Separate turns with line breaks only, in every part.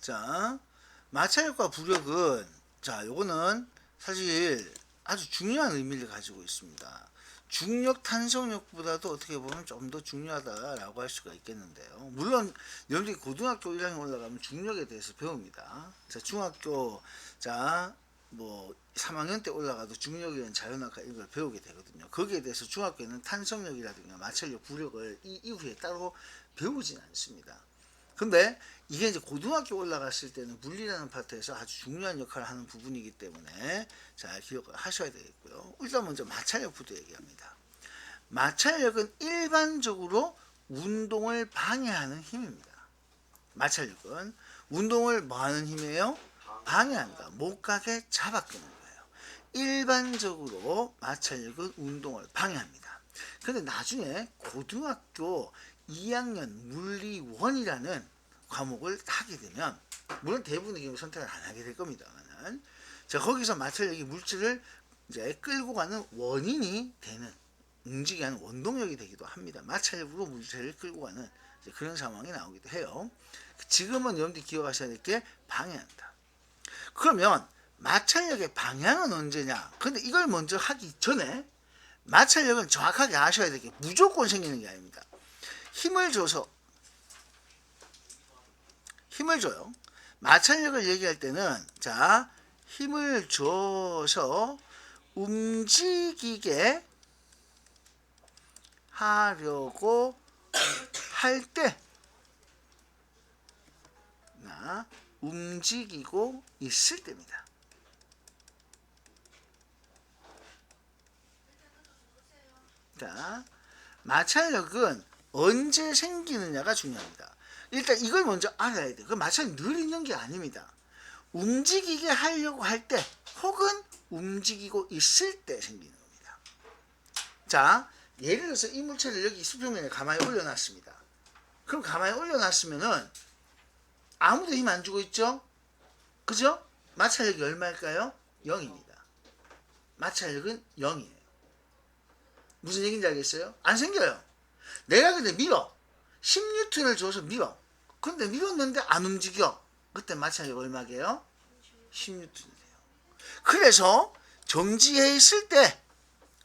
자, 마찰력과 부력은 자, 요거는 사실 아주 중요한 의미를 가지고 있습니다. 중력 탄성력보다도 어떻게 보면 좀 더 중요하다라고 할 수가 있겠는데요. 물론 여러분들이 고등학교 1학년 올라가면 중력에 대해서 배웁니다. 자, 중학교 뭐 3학년 때 올라가도 중력이라는 자연학과 이런 걸 배우게 되거든요. 거기에 대해서 중학교에는 탄성력이라든가 마찰력, 부력을 이 이후에 따로 배우진 않습니다. 근데 이게 이제 고등학교 올라갔을 때는 물리라는 파트에서 아주 중요한 역할을 하는 부분이기 때문에 잘 기억을 하셔야 되겠고요. 일단 먼저 마찰력부터 얘기합니다. 마찰력은 일반적으로 운동을 방해하는 힘입니다. 마찰력은 운동을 뭐하는 힘이에요? 방해한다. 못 가게 잡아끄는 거예요. 일반적으로 마찰력은 운동을 방해합니다. 그런데 나중에 고등학교 2학년 물리 1이라는 과목을 하게 되면, 물론 대부분의 경우 선택을 안 하게 될 겁니다만, 자, 거기서 마찰력이 물질을 이제 끌고 가는 원인이 되는, 움직이게 하는 원동력이 되기도 합니다. 마찰력으로 물질을 끌고 가는 그런 상황이 나오기도 해요. 지금은 여러분들이 기억하셔야 될 게 방해한다. 그러면 마찰력의 방향은 언제냐? 근데 이걸 먼저 하기 전에 마찰력은 정확하게 아셔야 될 게 무조건 생기는 게 아닙니다. 힘을 줘요. 마찰력을 얘기할 때는 자, 힘을 줘서 움직이게 하려고 할 때, 움직이고 있을 때입니다. 자, 마찰력은 언제 생기느냐가 중요합니다. 일단 이걸 먼저 알아야 돼요. 그 마찰이 늘 있는 게 아닙니다. 움직이게 하려고 할 때 혹은 움직이고 있을 때 생기는 겁니다. 자, 예를 들어서 이 물체를 여기 수평면에 가만히 올려놨습니다. 그럼 가만히 올려놨으면은 아무도 힘 안 주고 있죠? 그죠? 마찰력이 얼마일까요? 0입니다. 마찰력은 0이에요. 무슨 얘기인지 알겠어요? 안 생겨요. 내가 근데 밀어. 10N을 줘서 밀어. 근데 밀었는데 안 움직여. 그때 마찰력 얼마게요? 10N이 돼요. 그래서 정지해 있을 때,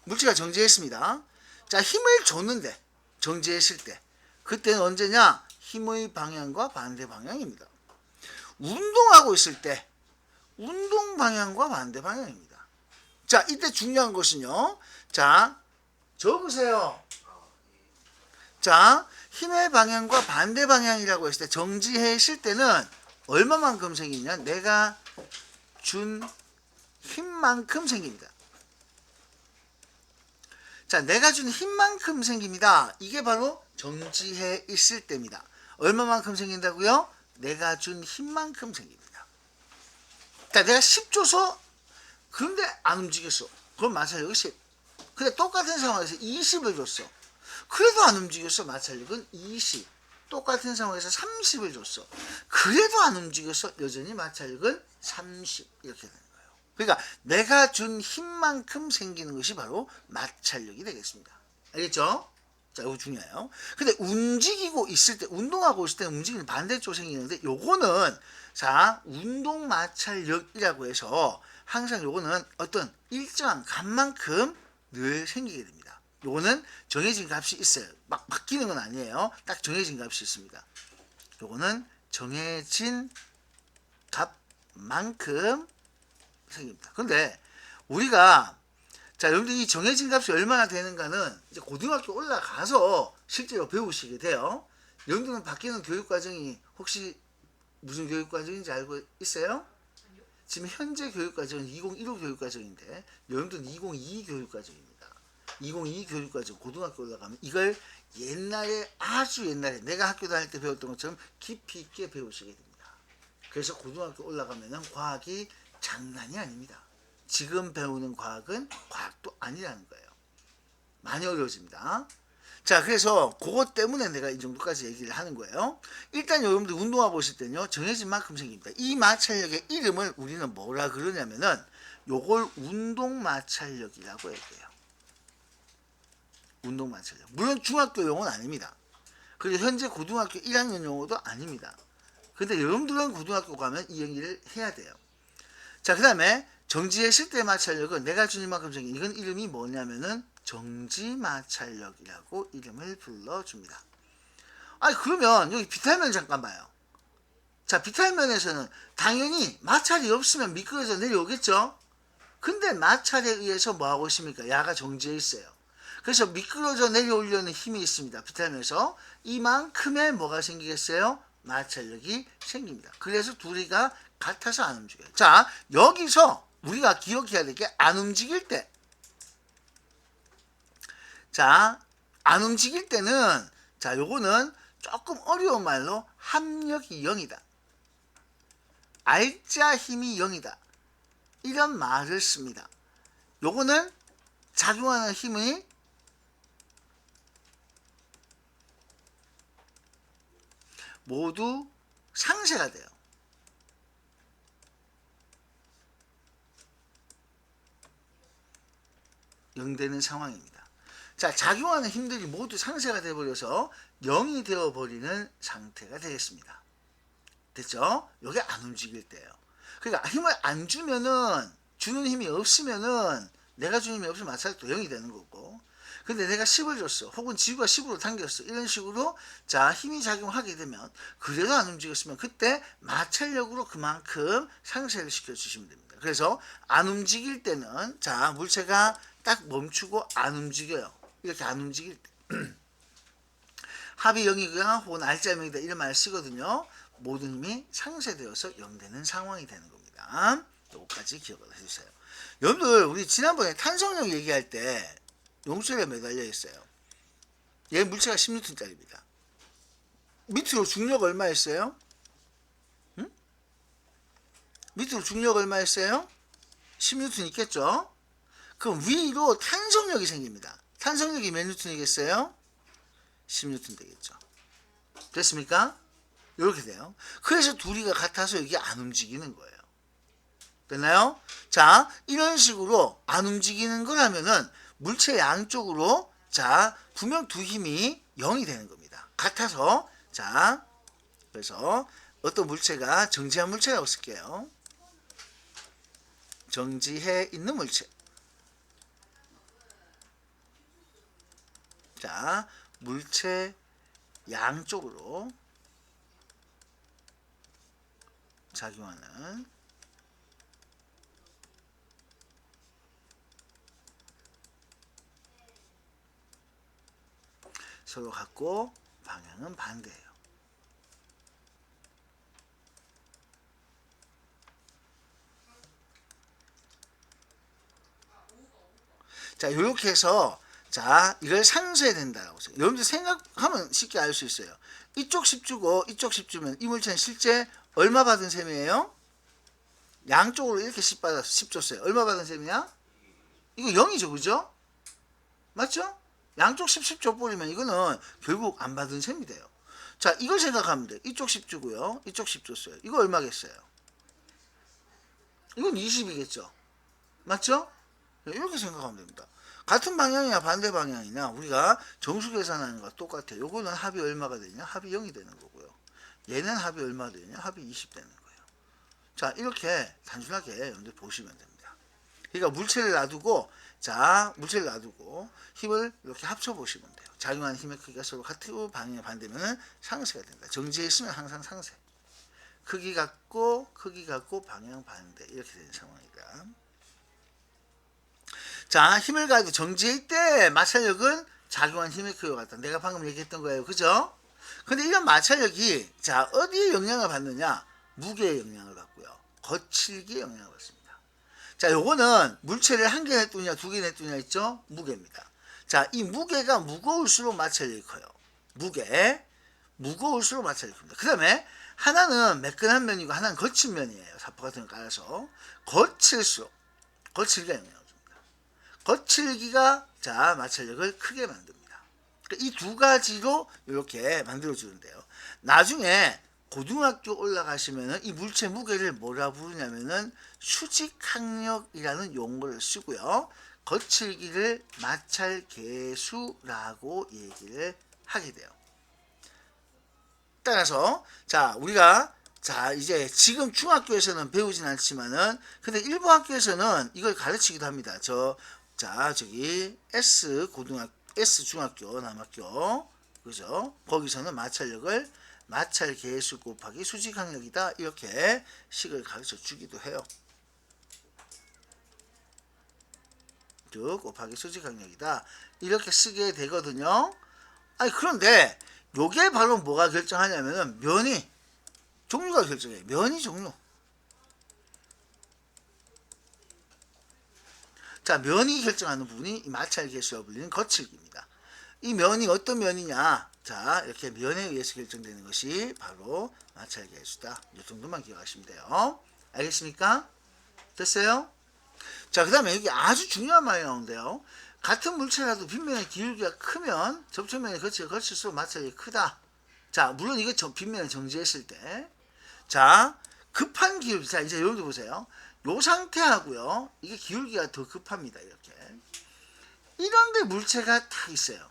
물체가 정지해 있습니다. 자, 힘을 줬는데 정지했을 때, 그때는 언제냐? 힘의 방향과 반대 방향입니다. 운동하고 있을 때 운동 방향과 반대 방향입니다. 자, 이때 중요한 것은요. 자, 적으세요. 자, 힘의 방향과 반대 방향이라고 했을 때 정지해 있을 때는 얼마만큼 생기냐? 내가 준 힘만큼 생깁니다. 자, 내가 준 힘만큼 생깁니다. 이게 바로 정지해 있을 때입니다. 얼마만큼 생긴다고요? 내가 준 힘만큼 생깁니다. 자, 내가 10 줘서 그런데 안 움직였어. 그럼 마찰력이 10. 근데 똑같은 상황에서 20을 줬어. 그래도 안 움직였어. 마찰력은 20. 똑같은 상황에서 30을 줬어. 그래도 안 움직였어. 여전히 마찰력은 30. 이렇게 되는 거예요. 그러니까 내가 준 힘만큼 생기는 것이 바로 마찰력이 되겠습니다. 알겠죠? 자, 이거 중요해요. 근데 움직이고 있을 때, 운동하고 있을 때 움직이는 반대쪽 생기는데, 요거는 자, 운동 마찰력이라고 해서 항상 요거는 어떤 일정한 값만큼 늘 생기게 됩니다. 요거는 정해진 값이 있어요. 막 바뀌는 건 아니에요. 딱 정해진 값이 있습니다. 요거는 정해진 값만큼 생깁니다. 근데 우리가 자, 여러분들 이 정해진 값이 얼마나 되는가는 이제 고등학교 올라가서 실제로 배우시게 돼요. 여러분들은 바뀌는 교육과정이 혹시 무슨 교육과정인지 알고 있어요? 지금 현재 교육과정은 2015 교육과정인데 여러분들은 2022 교육과정입니다. 2022 교육과정 고등학교 올라가면 이걸 옛날에, 아주 옛날에 내가 학교 다닐 때 배웠던 것처럼 깊이 있게 배우시게 됩니다. 그래서 고등학교 올라가면 과학이 장난이 아닙니다. 지금 배우는 과학은 과학도 아니라는 거예요. 많이 어려워집니다. 자, 그래서 그것 때문에 내가 이 정도까지 얘기를 하는 거예요. 일단 여러분들 운동하고 있을 때는요, 정해진 만큼 생깁니다. 이 마찰력의 이름을 우리는 뭐라 그러냐면은 요걸 운동 마찰력이라고 얘기해요. 운동 마찰력. 물론 중학교 용어는 아닙니다. 그리고 현재 고등학교 1학년 용어도 아닙니다. 근데 여러분들은 고등학교 가면 이 연기를 해야 돼요. 자, 그 다음에 정지했을 때 마찰력은 내가 준 이만큼 정기. 이건 이름이 뭐냐면은 정지마찰력이라고 이름을 불러줍니다. 아니, 그러면 여기 비탈면 잠깐 봐요. 자, 비탈면에서는 당연히 마찰이 없으면 미끄러져 내려오겠죠? 근데 마찰에 의해서 뭐하고 있습니까? 야가 정지해 있어요. 그래서 미끄러져 내려오려는 힘이 있습니다. 비탈면에서 이만큼의 뭐가 생기겠어요? 마찰력이 생깁니다. 그래서 둘이가 같아서 안 움직여요. 자, 여기서 우리가 기억해야 될 게 안 움직일 때. 자, 안 움직일 때는 자, 요거는 조금 어려운 말로 합력이 0이다. 알짜 힘이 0이다. 이런 말을 씁니다. 요거는 작용하는 힘이 모두 상쇄가 돼요. 영되는 상황입니다. 자, 작용하는 힘들이 모두 상쇄가 되어버려서 0이 되어버리는 상태가 되겠습니다. 됐죠? 이게 안 움직일 때예요. 그러니까 힘을 안 주면은, 주는 힘이 없으면은 내가 주는 힘이 없으면 마찰도 0이 되는 거고, 근데 내가 10을 줬어, 혹은 지구가 10으로 당겼어, 이런 식으로 자 힘이 작용하게 되면 그래도 안 움직였으면 그때 마찰력으로 그만큼 상쇄를 시켜주시면 됩니다. 그래서 안 움직일 때는 자 물체가 딱 멈추고 안 움직여요. 이렇게 안 움직일 때 합이 0이거나 혹은 알짜 0이다 이런 말을 쓰거든요. 모든 힘이 상쇄되어서 0되는 상황이 되는 겁니다. 요거까지 기억을 해주세요. 여러분들 우리 지난번에 탄성력 얘기할 때 용줄에 매달려 있어요. 얘 물체가 10N짜리입니다. 밑으로 중력 얼마였어요? 응? 밑으로 중력 얼마였어요? 10N 있겠죠? 그럼 위로 탄성력이 생깁니다. 탄성력이 몇 N이겠어요? 10N 되겠죠. 됐습니까? 이렇게 돼요. 그래서 둘이가 같아서 이게 안 움직이는 거예요. 됐나요? 자, 이런 식으로 안 움직이는 거라면은 물체 양쪽으로 자 분명 두 힘이 0이 되는 겁니다. 같아서 자 그래서 어떤 물체가 정지한 물체라고 쓸게요. 정지해 있는 물체. 자 물체 양쪽으로 작용하는 서로 같고 방향은 반대예요. 자, 이렇게 해서 자, 이걸 상쇄해야 된다라고 해요. 여러분들 생각하면 쉽게 알 수 있어요. 이쪽 10 주고 이쪽 10 주면 이 물체는 실제 얼마 받은 셈이에요? 양쪽으로 이렇게 10 받아서 10 줬어요. 얼마 받은 셈이야? 이거 0이죠, 그죠? 맞죠? 양쪽 10 줘버리면 이거는 결국 안 받은 셈이 돼요. 자, 이걸 생각하면 돼요. 이쪽 10 주고요. 이쪽 10 줬어요. 이거 얼마겠어요? 이건 20이겠죠. 맞죠? 이렇게 생각하면 됩니다. 같은 방향이나 반대 방향이나 우리가 정수 계산하는 거와 똑같아요. 요거는 합이 얼마가 되냐? 합이 0이 되는 거고요. 얘는 합이 얼마 되냐? 합이 20 되는 거예요. 자, 이렇게 단순하게 여러분들 보시면 됩니다. 그러니까 물체를 놔두고 자, 물체를 놔두고 힘을 이렇게 합쳐 보시면 돼요. 작용하는 힘의 크기가 서로 같은 방향의 반대면 상쇄가 된다. 정지해 있으면 항상 상쇄. 크기 같고 방향 반대 이렇게 되는 상황이다. 자, 힘을 가지고 정지할 때 마찰력은 작용한 힘의 크기와 같다. 내가 방금 얘기했던 거예요. 그죠? 근데 이런 마찰력이 자, 어디에 영향을 받느냐? 무게에 영향을 받고요. 거칠기에 영향을 받습니다. 자, 요거는 물체를 한 개 냅두냐, 두 개 냅두냐 있죠? 무게입니다. 자, 이 무게가 무거울수록 마찰력이 커요. 무거울수록 마찰력이 큽니다. 그 다음에 하나는 매끈한 면이고 하나는 거친 면이에요. 사포 같은 거 깔아서. 거칠수록 거칠기가 영향을 줍니다. 거칠기가 자, 마찰력을 크게 만듭니다. 이 두 가지로 이렇게 만들어 주는데요. 나중에 고등학교 올라가시면은 이 물체 무게를 뭐라 부르냐면은 수직항력이라는 용어를 쓰고요. 거칠기를 마찰계수라고 얘기를 하게 돼요. 따라서 자, 우리가 자, 이제 지금 중학교에서는 배우진 않지만은 근데 일부 학교에서는 이걸 가르치기도 합니다. 저기 S 중학교 남학교 그죠? 거기서는 마찰력을 마찰 계수 곱하기 수직 항력이다 이렇게 식을 가르쳐 주기도 해요. 즉 곱하기 수직 항력이다 이렇게 쓰게 되거든요. 아니 그런데 요게 바로 뭐가 결정하냐면은 면이 종류가 결정해요. 면이 종류. 자, 면이 결정하는 부분이 마찰 계수와 불리는 거칠기입니다. 이 면이 어떤 면이냐? 자, 이렇게 면에 의해서 결정되는 것이 바로 마찰 계수다. 이 정도만 기억하시면 돼요. 알겠습니까? 됐어요? 자, 그 다음에 여기 아주 중요한 말이 나오는데요. 같은 물체라도 빗면의 기울기가 크면 접촉면의 거치가 거칠수록 마찰력이 크다. 자, 물론 이거 빗면을 정지했을 때. 자, 급한 기울기. 자, 이제 여기도 보세요. 요 상태하고요. 이게 기울기가 더 급합니다. 이렇게. 이런데 물체가 딱 있어요.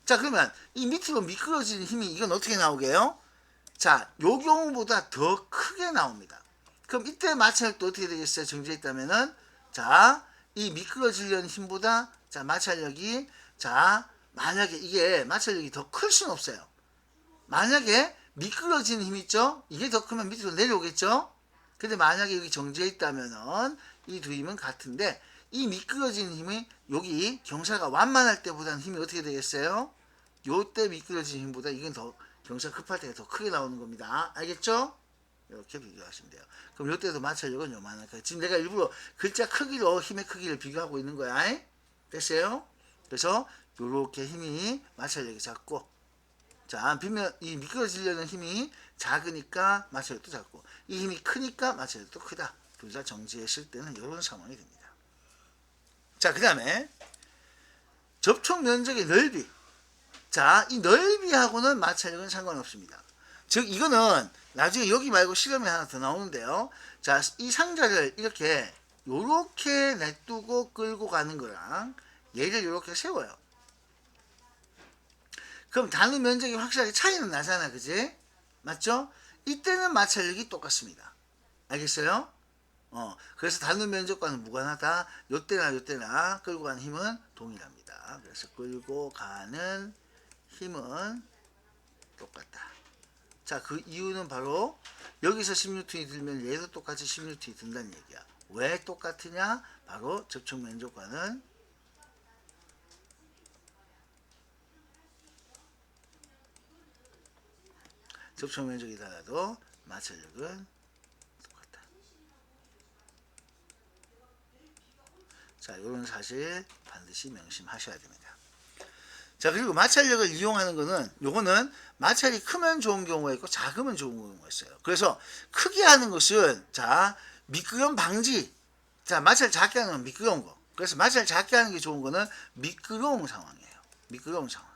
자, 그러면 이 밑으로 미끄러지는 힘이 이건 어떻게 나오게요? 자, 요 경우보다 더 크게 나옵니다. 그럼 이때 마찰력도 어떻게 되겠어요? 정지했다면은 자, 이 미끄러지려는 힘보다 자, 마찰력이 자, 만약에 이게 마찰력이 더 클 수는 없어요. 만약에 미끄러지는 힘 있죠? 이게 더 크면 밑으로 내려오겠죠? 근데 만약에 여기 정지해 있다면은 이 두 힘은 같은데 이 미끄러지는 힘이 여기 경사가 완만할 때보다는 힘이 어떻게 되겠어요? 요때 미끄러지는 힘보다 이건 더 경사 급할 때가 더 크게 나오는 겁니다. 알겠죠? 이렇게 비교하시면 돼요. 그럼 요때도 마찰력은 요만할 거예요. 지금 내가 일부러 글자 크기로 힘의 크기를 비교하고 있는 거야. 됐어요? 그래서 요렇게 힘이 마찰력이 작고 자, 이 미끄러지려는 힘이 작으니까 마찰력도 작고 이 힘이 크니까 마찰력도 크다. 둘 다 정지했을 때는 이런 상황이 됩니다. 자, 그 다음에 접촉 면적의 넓이. 자, 이 넓이하고는 마찰력은 상관없습니다. 즉 이거는 나중에 여기 말고 실험이 하나 더 나오는데요. 자, 이 상자를 이렇게 요렇게 냅두고 끌고 가는 거랑 얘를 요렇게 세워요. 그럼 단위 면적이 확실하게 차이는 나잖아. 그지? 맞죠? 이때는 마찰력이 똑같습니다. 알겠어요? 그래서 단위 면적과는 무관하다. 요때나 끌고 가는 힘은 동일합니다. 그래서 끌고 가는 힘은 똑같다. 자, 그 이유는 바로 여기서 10N이 들면 얘도 똑같이 10N이 든다는 얘기야. 왜 똑같으냐? 바로 접촉 면적과는 접촉 면적이 달라도 마찰력은 똑같다. 자, 이런 사실 반드시 명심하셔야 됩니다. 자, 그리고 마찰력을 이용하는 거는 요거는 마찰이 크면 좋은 경우가 있고 작으면 좋은 경우가 있어요. 그래서 크게 하는 것은 자, 미끄럼 방지. 자, 마찰 작게 하는 건 미끄러운 거. 그래서 마찰 작게 하는 게 좋은 거는 미끄러운 상황이에요. 미끄러운 상황.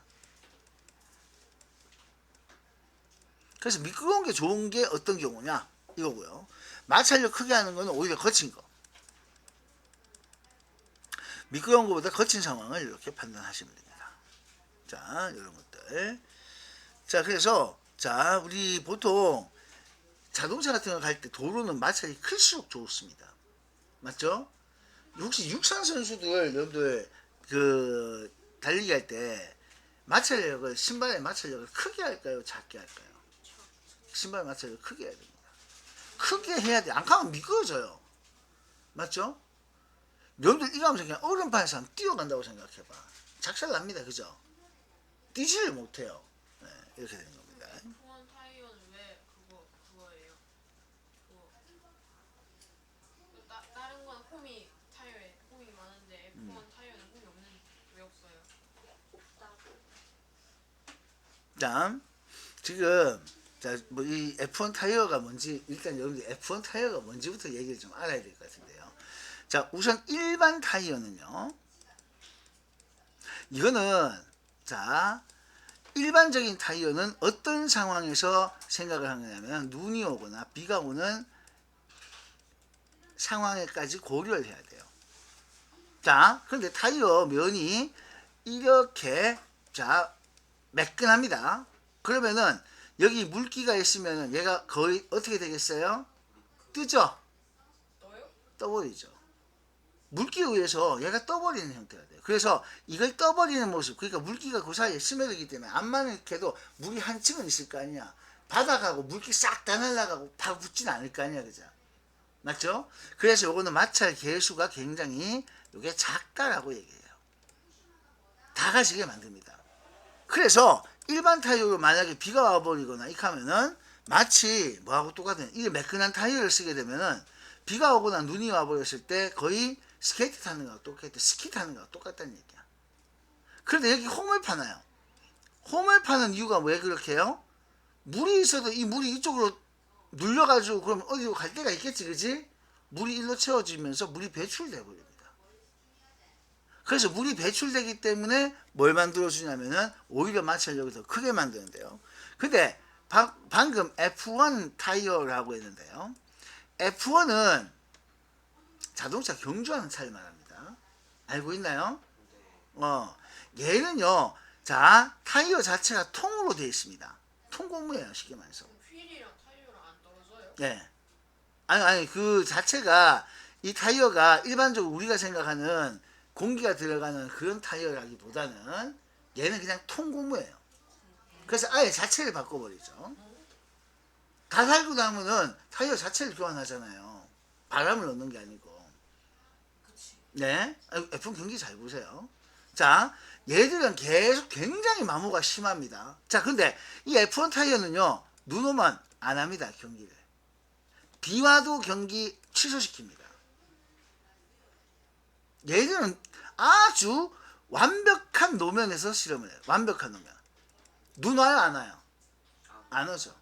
그래서 미끄러운 게 좋은 게 어떤 경우냐 이거고요. 마찰력 크게 하는 거는 오히려 거친 거. 미끄러운 것보다 거친 상황을 이렇게 판단하시면 됩니다. 자, 이런 것들. 자, 그래서 자, 우리 보통 자동차 같은 거 갈 때 도로는 마찰이 클수록 좋습니다. 맞죠? 혹시 육상 선수들 여러분들 그 달리기 할 때 마찰력을 신발의 마찰력을 크게 할까요? 작게 할까요? 신발 마찰력을 크게 해야 됩니다. 크게 해야 돼. 안 가면 미끄러져요. 맞죠? 여러분들 이거 하면서 그냥 얼음판에서 뛰어간다고 생각해봐. 작살 납니다. 그죠? 뛰지를 못해요. 네, 이렇게 되는 겁니다.
F1 타이어는 왜 그거예요? 다른 건 타이어에 홈이 많은데 F1 타이어는 홈이 왜 없어요?
자, 지금 자, 뭐 이 F1 타이어가 뭔지 일단 여러분들 F1 타이어가 뭔지부터 얘기를 좀 알아야 될 것 같은데요. 자, 우선 일반 타이어는요. 이거는 자, 일반적인 타이어는 어떤 상황에서 생각을 하느냐면 눈이 오거나 비가 오는 상황에까지 고려를 해야 돼요. 자, 그런데 타이어 면이 이렇게 자 매끈합니다. 그러면은 여기 물기가 있으면 얘가 거의 어떻게 되겠어요? 뜨죠?
떠요?
떠버리죠. 물기에 의해서 얘가 떠버리는 형태가 돼요. 그래서 이걸 떠버리는 모습, 그러니까 물기가 그 사이에 스며들기 때문에 암만 이렇게 해도 물이 한 층은 있을 거 아니야. 바닥하고 물기 싹 다 날아가고 바로 붙진 않을 거 아니야, 그죠? 맞죠? 그래서 요거는 마찰 계수가 굉장히 요게 작다라고 얘기해요. 다 가지게 만듭니다. 그래서 일반 타이어로 만약에 비가 와버리거나 이렇게 하면은 마치 뭐하고 똑같은, 이게 매끈한 타이어를 쓰게 되면은 비가 오거나 눈이 와버렸을 때 거의 스케이트 타는 거랑 똑같아. 스키 타는 거랑 똑같다는 얘기야. 그런데 여기 홈을 파나요? 홈을 파는 이유가 왜 그렇게 해요? 물이 있어도 이 물이 이쪽으로 눌려가지고 그럼 어디로 갈 데가 있겠지, 그지? 물이 일로 채워지면서 물이 배출돼 버립니다. 그래서 물이 배출되기 때문에 뭘 만들어주냐면은 오히려 마찰력을 더 크게 만드는데요. 근데 방금 F1 타이어라고 했는데요. F1은 자동차 경주하는 차를 말합니다. 알고 있나요? 얘는요, 자, 타이어 자체가 통으로 되어 있습니다. 통고무예요, 쉽게 말해서.
휠이랑 타이어랑 안 떨어져요?
네. 아니, 그 자체가, 이 타이어가 일반적으로 우리가 생각하는 공기가 들어가는 그런 타이어라기보다는 얘는 그냥 통고무예요. 그래서 아예 자체를 바꿔버리죠. 다 살고 나면은 타이어 자체를 교환하잖아요. 바람을 넣는 게 아니고. 네. F1 경기 잘 보세요. 자, 얘들은 계속 굉장히 마모가 심합니다. 자, 근데 이 F1 타이어는요, 눈 오면 안 합니다, 경기를. 비 와도 경기 취소시킵니다. 얘들은 아주 완벽한 노면에서 실험을 해요. 완벽한 노면. 눈 와요, 안 와요? 안 오죠.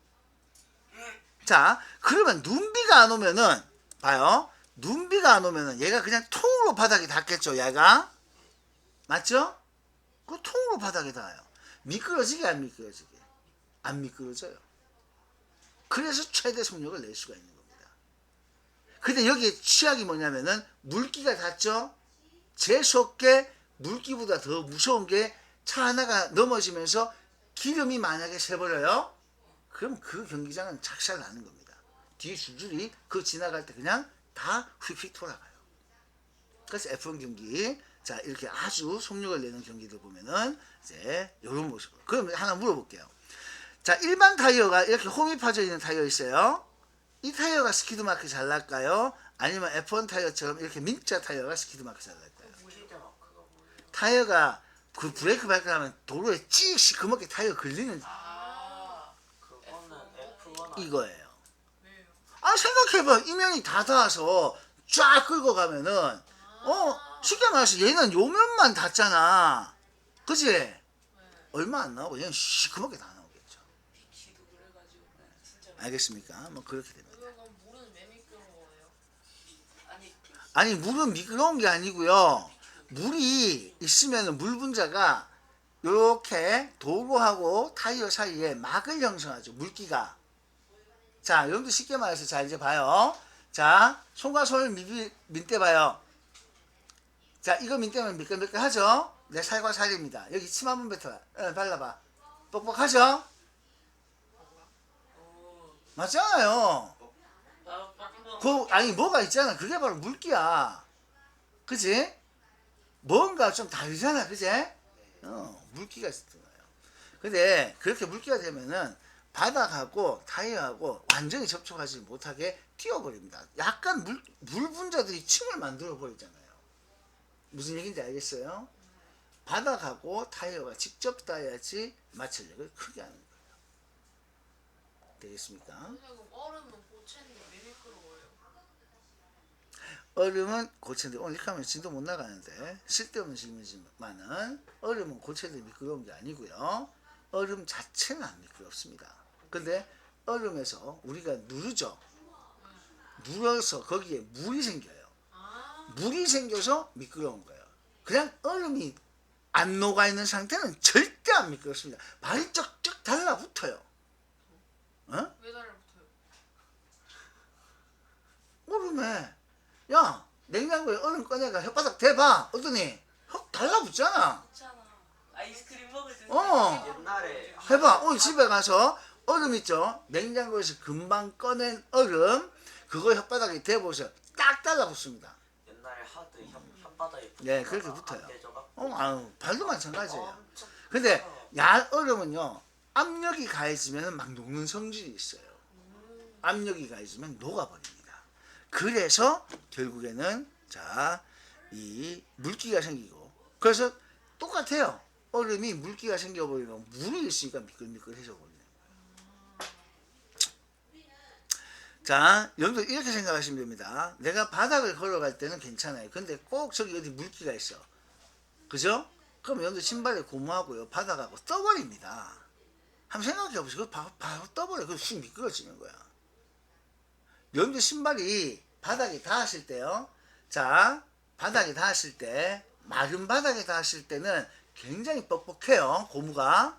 자, 그러면 눈비가 안 오면은, 봐요. 눈비가 안 오면은 얘가 그냥 통으로 바닥에 닿겠죠, 얘가? 맞죠? 그 통으로 바닥에 닿아요. 미끄러지게 안 미끄러지게? 안 미끄러져요. 그래서 최대 속력을 낼 수가 있는 겁니다. 근데 여기에 취약이 뭐냐면은 물기가 닿죠? 재수없게 물기보다 더 무서운 게 차 하나가 넘어지면서 기름이 만약에 새버려요? 그럼 그 경기장은 작살 나는 겁니다. 뒤에 줄줄이 그 지나갈 때 그냥 다 휙휙 돌아가요. 그래서 F1 경기, 자, 이렇게 아주 속력을 내는 경기들 보면은 이제 이런 모습으로. 그럼 하나 물어볼게요. 자, 일반 타이어가 이렇게 홈이 파져 있는 타이어 있어요. 이 타이어가 스키드마크 잘 날까요? 아니면 F1 타이어처럼 이렇게 민자 타이어가 스키드마크 잘 날까요? 타이어가 그 브레이크 밟고 나면 도로에 찍 시커멓게 타이어 걸리는
그거는 F1
이거예요.
왜요?
아, 생각해봐. 이면이 다 닿아서 쫙 끌고 가면은 쉽게 말해서 얘는 요면만 닿잖아. 그치? 얼마 안 나오고 얘는 시커멓게 다 나오겠죠.
비키도 그래가지고 진짜
알겠습니까? 뭐 그렇게 됩니다.
그러면 물은 왜 미끄러워요?
아니
아니, 물은 미끄러운 게 아니고요. 물이 있으면 물 분자가 이렇게 도로하고 타이어 사이에 막을 형성하죠. 물기가. 자, 여러분들 쉽게 말해서 자, 이제 봐요. 자, 손과 손을 민대 봐요. 자, 이거 민대면 미끌미끌하죠? 내 살과 살입니다. 여기 침 한번 뱉어봐. 발라봐. 뻑뻑하죠? 맞잖아요. 아니, 뭐가 있잖아. 그게 바로 물기야. 그치? 뭔가 좀 다르잖아. 그치? 물기가 있었잖아요. 근데 그렇게 물기가 되면은 바닥하고 타이어하고 완전히 접촉하지 못하게 튀어버립니다. 약간 물 분자들이 층을 만들어 버리잖아요. 무슨 얘기인지 알겠어요? 바닥하고 타이어가 직접 닿아야지 마찰력을 크게 하는 거예요. 되겠습니까?
선생님, 얼음은 고체인데 왜 미끄러워요?
얼음은 고체인데 오늘 이렇게 하면 진도 못 나가는데 쓸데없는 질문이지만은 얼음은 고체인데 미끄러운 게 아니고요. 얼음 자체는 안 미끄럽습니다. 근데 얼음에서 우리가 누르죠. 눌어서 거기에 물이 생겨요. 물이 생겨서 미끄러운 거예요. 그냥 얼음이 안 녹아있는 상태는 절대 안 미끄럽습니다. 발이 쩍쩍 달라붙어요.
왜 달라붙어요?
얼음에 야, 냉장고에 얼음 꺼내가 혓바닥 대봐. 어떠니? 달라붙잖아.
있잖아. 아이스크림 먹을 때
어.
옛날에
해봐. 오늘 집에 가서 얼음 있죠? 냉장고에서 금방 꺼낸 얼음, 그거 혓바닥에 대보세요. 딱 달라붙습니다.
옛날에 하드 혓바닥에
네, 그렇게 붙어요.
안 깨져갖고
아유, 발도 마찬가지예요.
엄청
근데
커요.
얇 얼음은요, 압력이 가해지면 막 녹는 성질이 있어요. 압력이 가해지면 녹아버립니다. 그래서 결국에는 자, 이 물기가 생기고, 그래서 똑같아요. 얼음이 물기가 생겨버리면 물이 있으니까 미끌미끌해져 버려요. 자, 여러분들 이렇게 생각하시면 됩니다. 내가 바닥을 걸어갈 때는 괜찮아요. 근데 꼭 저기 어디 물기가 있어. 그죠? 그럼 여러분들 신발에 고무하고요, 바닥하고 떠버립니다. 한번 생각해 보세요. 바로 떠버려. 그럼 쑥 미끄러지는 거야. 여러분들 신발이 바닥에 닿았을 때요. 자, 바닥에 닿았을 때, 마른 바닥에 닿았을 때는 굉장히 뻑뻑해요. 고무가.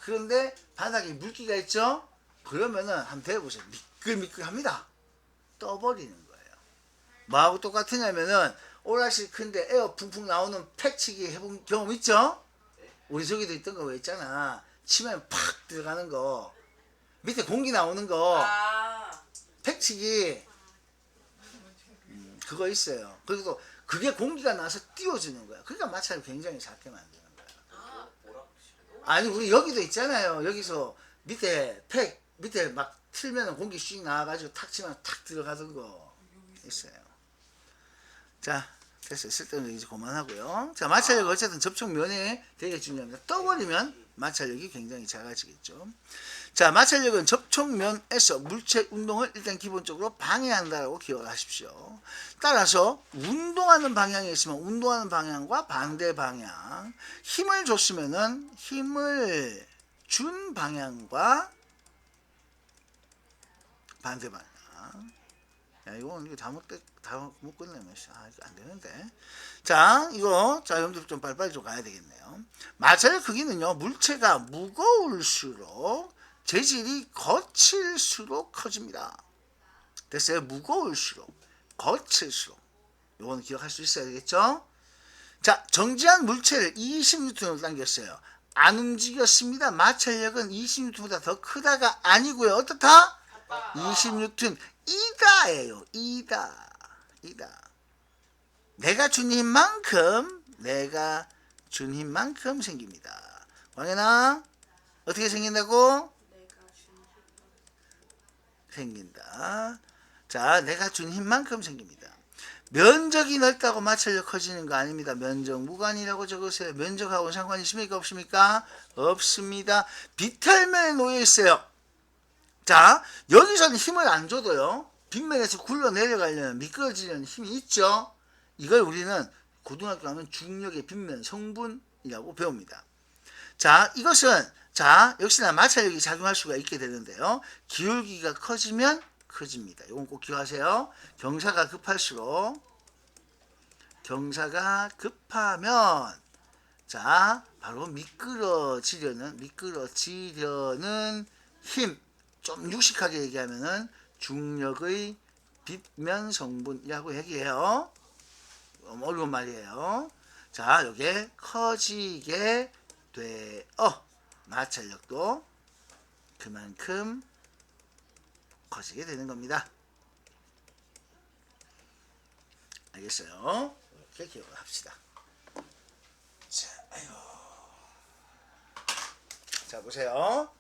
그런데 바닥에 물기가 있죠? 그러면은 한번 대보세요. 미끌미끌합니다. 떠버리는 거예요. 뭐하고 똑같으냐면은 오락실 큰데 에어 풍풍 나오는 팩치기 해본 경험 있죠? 우리 저기도 있던 거 왜 있잖아. 치면 팍 들어가는 거. 밑에 공기 나오는 거.
아
팩치기. 그거 있어요. 그리고 그게 공기가 나서 띄워주는 거야. 그러니까 마찰을 굉장히 작게 만드는 거야.
오락실에도
아니 우리 여기도 있잖아요. 여기서 밑에 밑에 막 틀면 공기 씩 나와가지고 탁 치면 탁 들어가던 거 있어요. 자, 됐어요. 쓸데없는 얘기 이제 그만하고요. 자, 마찰력 어쨌든 접촉면이 되게 중요합니다. 떠버리면 마찰력이 굉장히 작아지겠죠. 자, 마찰력은 접촉면에서 물체 운동을 일단 기본적으로 방해한다라고 기억을 하십시오. 따라서 운동하는 방향이 있으면 운동하는 방향과 반대 방향, 힘을 줬으면은 힘을 준 방향과 반대 방향. 야, 이거 다 못 끝내면 이거 안 되는데. 자, 자, 여러분들 좀 빨리빨리 좀 가야 되겠네요. 마찰력 크기는요, 물체가 무거울수록 재질이 거칠수록 커집니다. 됐어요? 무거울수록, 거칠수록. 요거는 기억할 수 있어야 되겠죠? 자, 정지한 물체를 20N으로 당겼어요. 안 움직였습니다. 마찰력은 20N보다 더 크다가 아니고요. 어떻다? 20N 이다예요. 이다. 내가 준 힘만큼 생깁니다. 광현아, 어떻게 생긴다고? 생긴다. 자, 내가 준 힘만큼 생깁니다. 면적이 넓다고 마찰력 커지는 거 아닙니다. 면적 무관이라고 적으세요. 면적하고 상관이 있습니까? 없습니까? 없습니다. 비탈면에 놓여 있어요. 자, 여기서는 힘을 안 줘도요, 빗면에서 굴러 내려가려면 미끄러지려는 힘이 있죠. 이걸 우리는 고등학교 가면 중력의 빗면 성분이라고 배웁니다. 자, 이것은 역시나 마찰력이 작용할 수가 있게 되는데요. 기울기가 커지면 커집니다. 이건 꼭 기억하세요. 경사가 급하면 바로 미끄러지려는 힘, 좀 육식하게 얘기하면은 중력의 빗면 성분이라고 얘기해요. 어려운 말이에요. 자, 요게 커지게 되어 마찰력도 그만큼 커지게 되는 겁니다. 알겠어요? 이렇게 기억을 합시다. 자, 자, 보세요.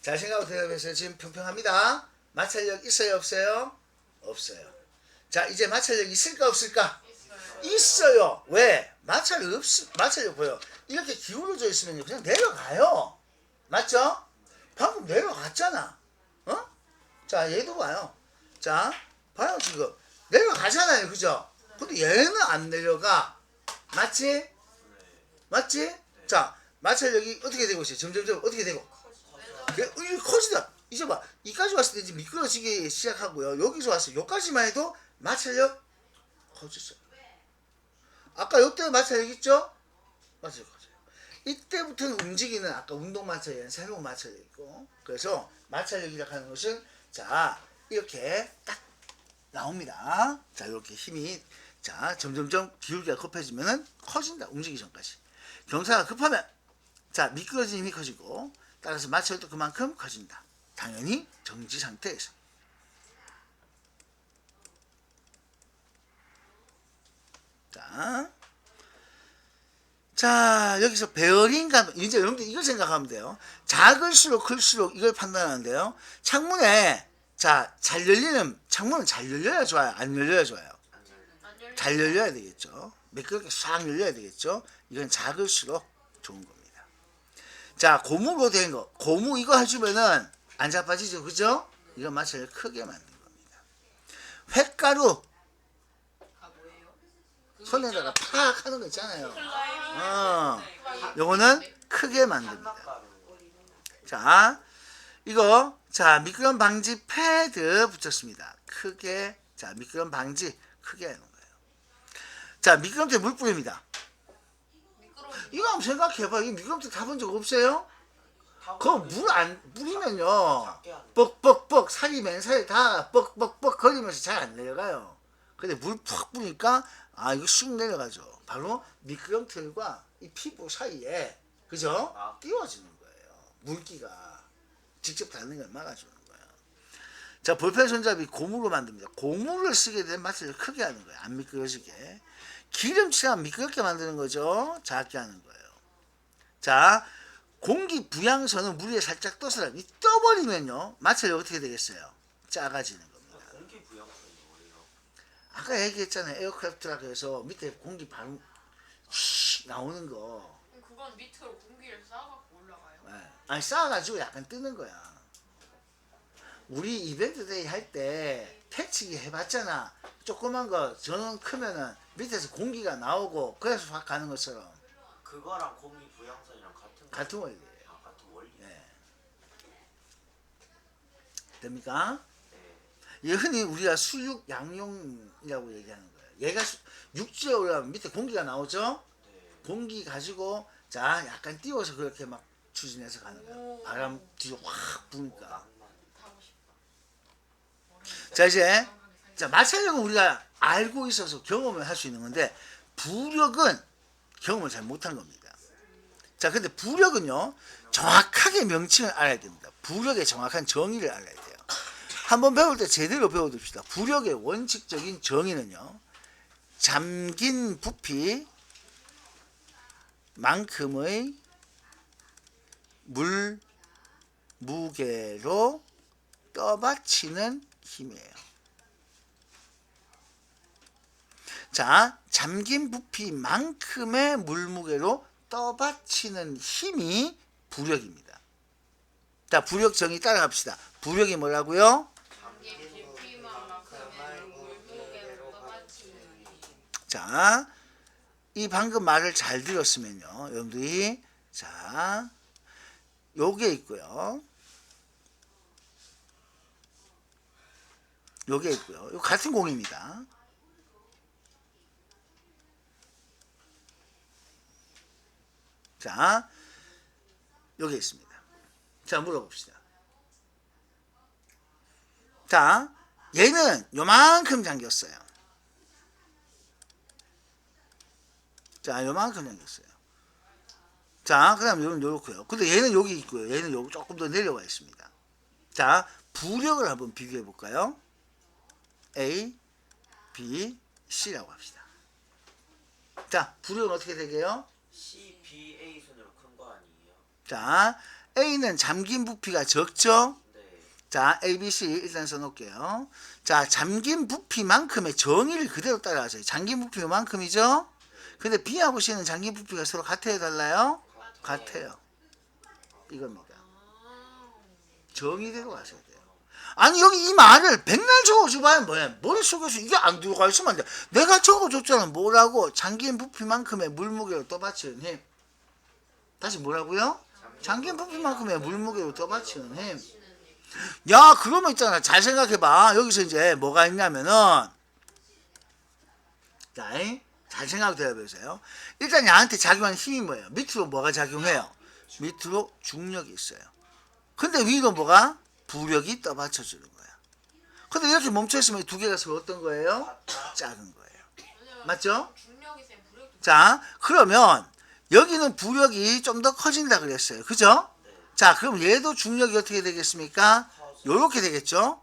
잘 생각하고 대답해서 지금 평평합니다. 마찰력 있어요, 없어요? 없어요. 자, 이제 마찰력 있을까, 없을까? 있어요. 왜? 마찰력 보여. 이렇게 기울어져 있으면 그냥 내려가요. 맞죠? 방금 내려갔잖아. 자, 얘도 봐요. 자, 봐요, 지금. 내려가잖아요. 그죠? 근데 얘는 안 내려가. 맞지? 맞지? 자, 마찰력이 어떻게 되고 있어요? 점점점 어떻게 되고? 커지다. 이제 봐. 이까지 왔을 때 이제 미끄러지기 시작하고요. 여기서 왔어요. 여기까지만 해도 마찰력 커졌어요. 아까 요때 마찰력 있죠? 마찰력 커져요. 이때부터는 움직이는 아까 운동 마찰력은 새로운 마찰력이 있고, 그래서 마찰력이라고 하는 것은 자, 이렇게 딱 나옵니다. 자, 이렇게 힘이 점점점 기울기가 급해지면은 커진다. 움직이기 전까지. 경사가 급하면 자, 미끄러지는 힘이 커지고, 따라서 마찰력도 그만큼 커진다. 당연히 정지 상태에서. 자, 여기서 베어링감, 이제 여러분들 이걸 생각하면 돼요. 작을수록 클수록 이걸 판단하는데요. 창문에, 자, 잘 열리는, 창문은 잘 열려야 좋아요? 안 열려야 좋아요?
안 열려.
잘 열려야 되겠죠. 매끄럽게 싹 열려야 되겠죠. 이건 작을수록 좋은 겁니다. 자, 고무로 된 거. 고무 이거 해주면은 안 자빠지죠. 그죠? 이건 마찰을 크게 만든 겁니다. 횟가루,
아 뭐예요?
손에다가 팍 하는 거 있잖아요.
클라이밍.
요거는 크게 만듭니다.
한박가루.
자, 이거, 자, 미끄럼 방지 패드 붙였습니다. 크게, 자, 미끄럼 방지 크게 하는 거예요. 자, 미끄럼틀에 물 뿌립니다.
미끄러워.
이거 한번 생각해봐. 이 미끄럼틀 타본 적 없어요? 그거 물 안 뿌리면요. 뻑뻑뻑, 살이 맨살이 다 뻑뻑뻑 거리면서 잘 안 내려가요. 근데 물 푹 뿌니까, 아, 이거 쑥 내려가죠. 바로 미끄럼틀과 이 피부 사이에, 그죠? 띄워지는 거예요. 물기가 직접 닿는 걸 막아주는 거예요. 자, 볼펜 손잡이 고무로 만듭니다. 고무를 쓰게 되면 마찰을 크게 하는 거예요. 안 미끄러지게. 기름칠하면 미끄럽게 만드는 거죠. 작게 하는 거예요. 자, 공기 부양선은 물 위에 살짝 떠서 떠버리면요. 마찰이 어떻게 되겠어요? 작아지는 겁니다.
공기 부양선이 뭐예요?
아까 얘기했잖아요. 에어크래프트라고 해서 밑에 공기 바로 나오는 거.
그건 밑으로 공기를 쌓아갖고 올라가요.
네. 아니 쌓아가지고 약간 뜨는 거야. 우리 이벤트 데이 할 때 패치기 해봤잖아. 조그만 거 전원 크면은 밑에서 공기가 나오고 그래서 확 가는 것처럼
그거랑 공기 부양선이랑
같은 원리예요.
아, 같은 원리.
네. 됩니까?
네.
이 흔히 우리가 수육 양용이라고 얘기하는 거예요. 얘가 육지에 올라가면 밑에 공기가 나오죠.
네.
공기 가지고 자 약간 띄워서 그렇게 막 추진해서 가는 거예요.
오.
바람 뒤로 확 부니까.
낭만.
타고 싶다.
자 이제 자 마찰력은 우리가 알고 있어서 경험을 할 수 있는 건데 부력은 경험을 잘 못한 겁니다. 자 근데 부력은요 정확하게 명칭을 알아야 됩니다. 부력의 정확한 정의를 알아야 돼요. 한번 배울 때 제대로 배워둡시다. 부력의 원칙적인 정의는요 잠긴 부피만큼의 물 무게로 떠받치는 힘이에요. 자, 잠긴 부피만큼의 물무게로 떠받치는 힘이 부력입니다. 자, 부력 정의 따라갑시다. 부력이 뭐라고요?
잠긴 부피만큼의 물무게로 떠받치는 힘.
자, 이 방금 말을 잘 들었으면요. 여러분들이 자, 요게 있고요. 요게 있고요. 요 같은 공입니다. 자, 여기 있습니다. 자, 물어봅시다. 자, 얘는 요만큼 잠겼어요. 자, 요만큼 잠겼어요. 자, 그 다음 요는 요렇고요. 근데 얘는 여기 있고요. 얘는 여기 조금 더 내려와 있습니다. 자, 부력을 한번 비교해 볼까요? A, B, C라고 합시다. 자, 부력은 어떻게 되게요?
CBA 순으로 큰 거 아니에요?
자, A는 잠긴 부피가 적죠?
네.
자, A, B, C 일단 써놓을게요. 자, 잠긴 부피만큼의 정의를 그대로 따라가세요. 잠긴 부피가 만큼이죠? 근데 B하고 C는 잠긴 부피가 서로 같아요, 달라요? 같아요. 이겁니다. 정의대로 가셔야 돼요. 아니 여기 이 말을 백날 적어줘봐야 뭐야. 머릿속에서 이게 안 들어가 있으면 안 돼. 내가 적어줬잖아. 뭐라고? 잠긴 부피만큼의 물무게로 떠받치는 힘. 다시 뭐라고요? 잠긴 부피만큼의 물무게로 떠받치는 힘. 야 그러면 있잖아. 잘 생각해봐. 여기서 이제 뭐가 있냐면은 자, 잘 생각해 보세요. 일단 얘한테 작용하는 힘이 뭐예요? 밑으로 뭐가 작용해요? 밑으로 중력이 있어요. 근데 위로 뭐가? 부력이 떠받쳐주는 거야. 근데 이렇게 멈춰있으면 두 개가 서로 어떤 거예요? 작은 거예요. 맞죠?
중력이 세 부력도
자, 그러면 여기는 부력이 좀 더 커진다 그랬어요. 그죠? 자, 그럼 얘도 중력이 어떻게 되겠습니까? 요렇게 되겠죠?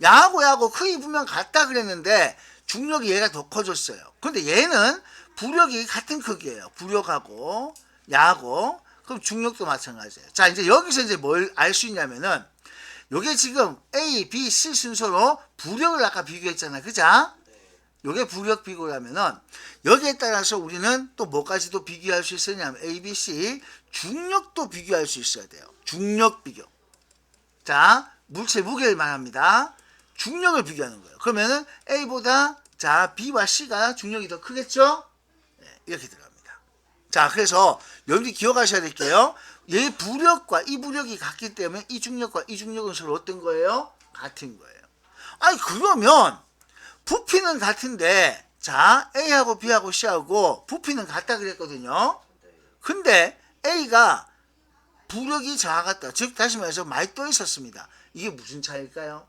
야하고 크기 분명 같다 그랬는데 중력이 얘가 더 커졌어요. 근데 얘는 부력이 같은 크기예요. 부력하고 야하고. 그럼 중력도 마찬가지예요. 자, 이제 여기서 이제 뭘 알 수 있냐면은 요게 지금 A, B, C 순서로 부력을 아까 비교했잖아요. 그죠? 요게 부력 비교라면은 여기에 따라서 우리는 또 뭐까지도 비교할 수 있었냐면 A, B, C 중력도 비교할 수 있어야 돼요. 중력 비교. 자, 물체 무게를 말합니다. 중력을 비교하는 거예요. 그러면은 A보다 자 B와 C가 중력이 더 크겠죠? 네, 이렇게 들어갑니다. 자, 그래서 여러분들이 기억하셔야 될게요. 얘 부력과 이 부력이 같기 때문에 이 중력과 이 중력은 서로 어떤 거예요? 같은 거예요. 아니 그러면 부피는 같은데 자 A하고 B하고 C하고 부피는 같다 그랬거든요. 근데 A가 부력이 작았다. 즉 다시 말해서 많이 떠 있었습니다. 이게 무슨 차이일까요?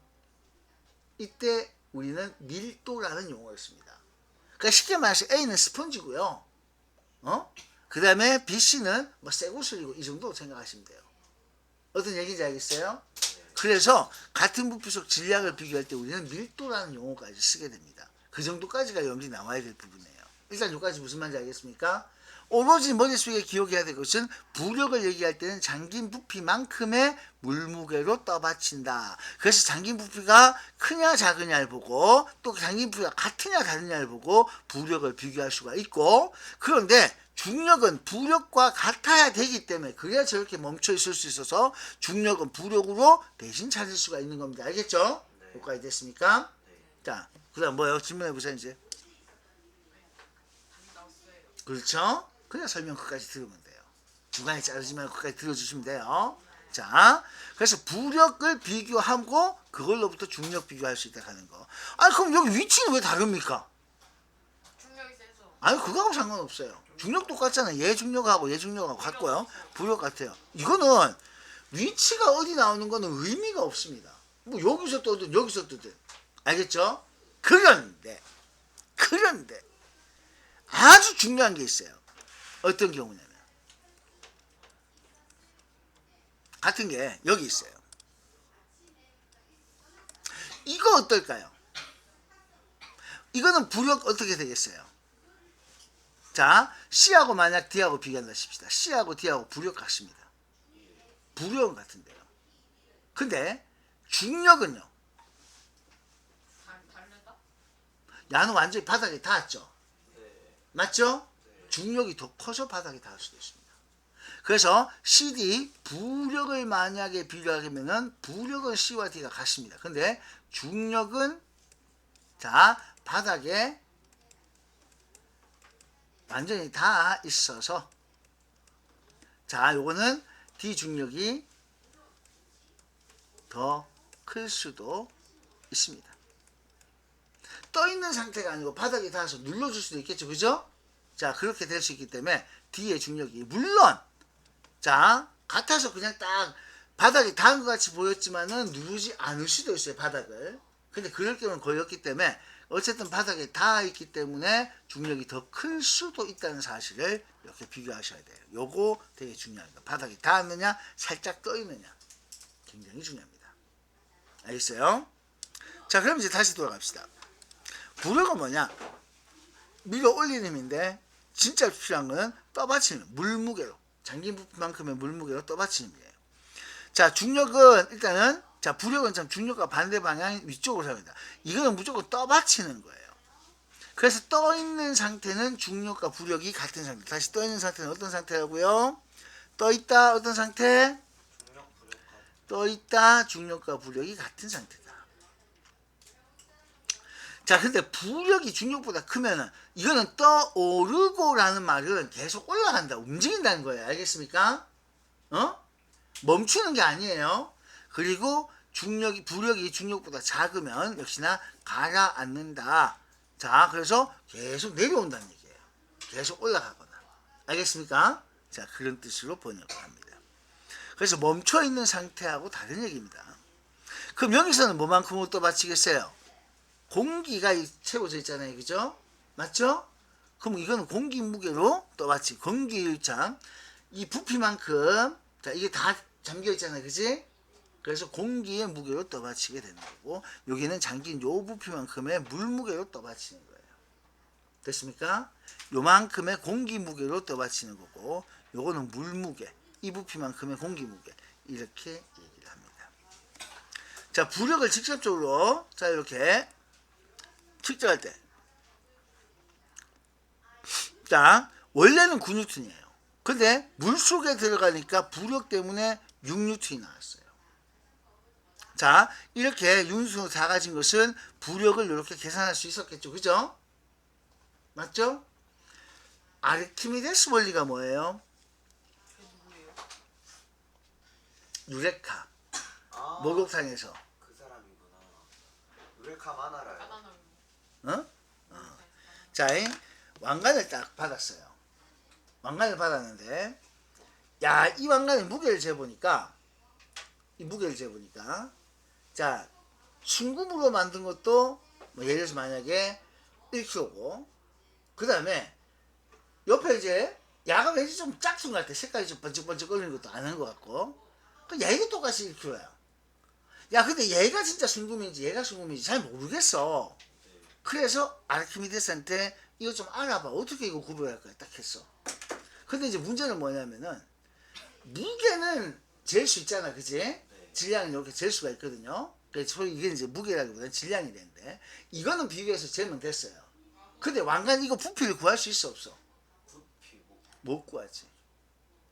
이때 우리는 밀도라는 용어를 씁니다. 그러니까 쉽게 말해서 A는 스펀지고요. 그 다음에 BC는 뭐 쇠구슬이고 이 정도 생각하시면 돼요. 어떤 얘기인지 알겠어요? 그래서 같은 부피 속 질량을 비교할 때 우리는 밀도라는 용어까지 쓰게 됩니다. 그 정도까지가 여러분들이 나와야 될 부분이에요. 일단 여기까지 무슨 말인지 알겠습니까? 오로지 머릿속에 기억해야 될 것은 부력을 얘기할 때는 잠긴 부피만큼의 물무게로 떠받친다. 그래서 잠긴 부피가 크냐 작으냐를 보고 또 잠긴 부피가 같으냐 다르냐를 보고 부력을 비교할 수가 있고, 그런데 중력은 부력과 같아야 되기 때문에 그래야 저렇게 멈춰 있을 수 있어서 중력은 부력으로 대신 찾을 수가 있는 겁니다. 알겠죠? 여기까지 됐습니까? 자, 그 다음 뭐요? 질문해보세요 이제. 그렇죠? 그냥 설명 끝까지 들으면 돼요. 중간에 자르지 말고 끝까지 들어주시면 돼요. 자, 그래서 부력을 비교하고 그걸로부터 중력 비교할 수 있다 하는 거. 아니 그럼 여기 위치는 왜 다릅니까?
중력이 세서.
아니 그거하고 상관없어요. 중력 똑같잖아요. 얘 중력하고 얘 중력하고 같고요. 부력 같아요. 이거는 위치가 어디 나오는 거는 의미가 없습니다. 뭐 여기서 떠든 여기서 떠든. 알겠죠? 그런데 아주 중요한 게 있어요. 어떤 경우냐면 같은 게 여기 있어요. 이거 어떨까요? 이거는 부력 어떻게 되겠어요? 자, C하고 만약 D하고 비교한다 싶시다. C하고 D하고 부력 같습니다. 부력은 같은데요. 근데 중력은요.
다르다?
야는 완전히 바닥에 닿았죠. 맞죠? 중력이 더 커서 바닥에 닿을 수도 있습니다. 그래서 CD 부력을 만약에 비교하면은 부력은 C와 D가 같습니다. 근데 중력은 자 바닥에 완전히 다 있어서 자 요거는 D 중력이 더 클 수도 있습니다. 떠 있는 상태가 아니고 바닥에 닿아서 눌러줄 수도 있겠죠. 그죠? 자, 그렇게 될 수 있기 때문에 D의 중력이 물론 자, 같아서 그냥 딱 바닥에 닿은 것 같이 보였지만은 누르지 않을 수도 있어요. 바닥을. 근데 그럴 경우는 거의 없기 때문에 어쨌든 바닥에 닿아 있기 때문에 중력이 더 클 수도 있다는 사실을 이렇게 비교하셔야 돼요. 요거 되게 중요합니다. 바닥에 닿았느냐 살짝 떠 있느냐 굉장히 중요합니다. 알겠어요? 자, 그럼 이제 다시 돌아갑시다. 부력은 뭐냐? 밀어 올리는 힘인데 진짜 필요한 거는 떠받치는 물무게로 잠긴 부피만큼의 물무게로 떠받치는 힘이에요. 자, 중력은 일단은 자 부력은 참 중력과 반대 방향 위쪽으로 사용합니다. 이거는 무조건 떠받치는 거예요. 그래서 떠 있는 상태는 중력과 부력이 같은 상태. 다시 떠 있는 상태는 어떤 상태라고요? 떠 있다 어떤 상태? 떠 있다 중력과 부력이 같은 상태다. 자, 근데 부력이 중력보다 크면은 이거는 떠오르고라는 말은 계속 올라간다, 움직인다는 거예요. 알겠습니까? 멈추는 게 아니에요. 그리고 부력이 중력보다 작으면 역시나 가라앉는다. 자, 그래서 계속 내려온다는 얘기예요. 계속 올라가거나. 알겠습니까? 자, 그런 뜻으로 번역을 합니다. 그래서 멈춰 있는 상태하고 다른 얘기입니다. 그럼 여기서는 뭐만큼으로 떠받치겠어요? 공기가 채워져 있잖아요. 그죠? 맞죠? 그럼 이거는 공기 무게로 떠받치. 공기 일장 이 부피만큼 자 이게 다 잠겨 있잖아, 그지? 그래서 공기의 무게로 떠받치게 되는 거고, 여기는 잠긴 요 부피만큼의 물 무게로 떠받치는 거예요. 됐습니까? 요만큼의 공기 무게로 떠받치는 거고, 요거는 물 무게, 이 부피만큼의 공기 무게, 이렇게 얘기를 합니다. 자, 부력을 직접적으로 자 이렇게 측정할 때, 자 원래는 9N이에요. 근데 물속에 들어가니까 부력 때문에 6N이 나왔어요. 자, 이렇게 윤수로 다 가진 것은 부력을 이렇게 계산할 수 있었겠죠. 그죠? 맞죠? 아르키미데스 원리가 뭐예요?
그게 누구예요?
유레카.
아,
목욕탕에서.
그 사람이구나. 유레카 마나라요.
바나나.
어? 자, 왕관을 딱 받았어요. 왕관을 받았는데, 야, 이 왕관의 무게를 재보니까, 자, 순금으로 만든 것도, 뭐 예를 들어서 만약에 1kg고, 그 다음에, 옆에 이제, 야가 왠지 좀 짝퉁 같아. 색깔이 좀 번쩍번쩍 거리는 것도 아는 것 같고, 그 얘가 똑같이 1kg야. 야, 근데 얘가 진짜 순금인지, 얘가 순금인지 잘 모르겠어. 그래서 아르키미데스한테 이거 좀 알아봐. 어떻게 이거 구별할 거야? 딱 했어. 근데 이제 문제는 뭐냐면은, 무게는 잴 수 있잖아. 그지? 질량은 이렇게 잴 수가 있거든요. 그래서 소위 이게 이제 무게라기보다는 질량이 되는데, 이거는 비교해서 재면 됐어요. 근데 왕관 이거 부피를 구할 수 있어, 없어?
부피 뭐.
못 구하지.